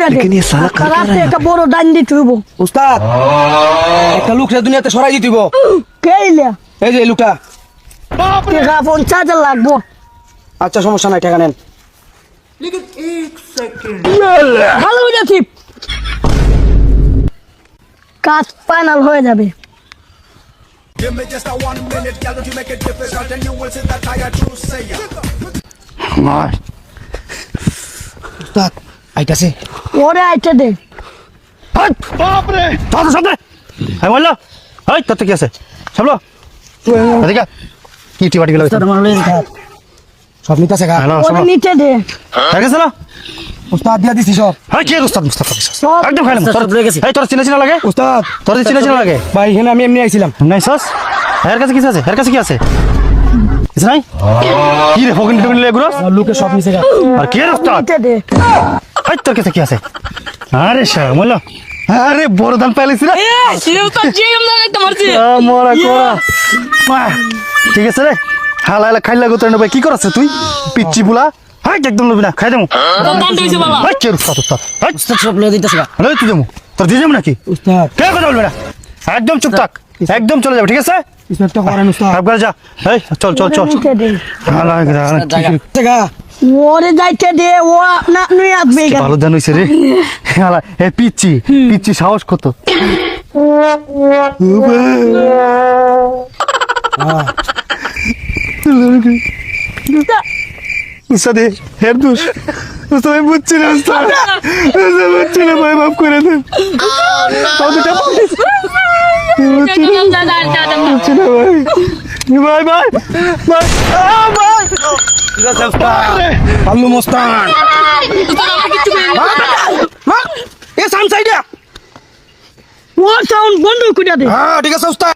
কইরা দে लेकिन ये साला कर क्या রাতে रहा है একটা বড় ডান দিতে হইব উস্তাদ একটা লোক সে দুনিয়াতে সরাই দিতেইব কেইলা এই যে এই লোকটা টাকা 50,000 লাগবো আচ্ছা সমস্যা নাই টাকা নেন ভালো হইছে কাজ ফাইনাল হয়ে যাবে Give me just a 1 minute, girl, don't you make it difficult, and you will see that I a true sayer. উস্তাদ আইতাছে ওরে আইতে দে बाप रे तो सामने है बोलो हाय तब तक कैसे सब लो देखा कीटी वाटी गलो সব নিতাছে গা हेलो सब ওরে নিতে দে कैसे लो উস্তাদ দিয়া দিছি সব हाय के उस्ताद मुस्तफा সব एकदम खाने तोर हाय तोर चिना लगे উস্তাদ तोर चिना लगे ভাই এখানে আমি এমনি আইছিলাম नहीं सस हेर कैसे किसे हेर कैसे किसे किस नहीं की रे फोकन टुकन ले गुरु লোকে সব নিছে গা और के उस्ताद নিতে দে हाय तोर कैसे किसे अरे शाह बोलो अरे बोरदान पहले से मोरा कोरा ঠিক আছে রে হালা হালা খাইলা গো তোর ভাই কি করছ তুই পিচ্চি বুলা হাই একদম লবি না খাই দেমু হাই কে উস্তাদ উস্তাদ হাই উস্তাদ সব লয়ে দিতেছে গা লই তুই দেমু তোর দিয়ে যাবো নাকি উস্তাদ কে কথা বলবি না একদম চুপ থাক একদম চলে যাবে ঠিক আছে উস্তাদটা করেন উস্তাদ একবার যা এই চল চল চল নিতে দে হালা টাকা ওরে যাইতে দে ও আপনা নুই আসবে এখানে ভালো জান হইছে রে হালা এ পিচ্চি পিচ্চি সাহস কত উস্তাদ হের দুষ উস্তাদ আমি বুঝছি না উস্তাদ বুঝছি না ভাই মাফ করে দেন ভাই ভাই আল্লু মোস্তান এ সাম সাইডে ও সাউন্ড বন্ধ কইরা দে হ্যাঁ ঠিক আছে উস্তাদ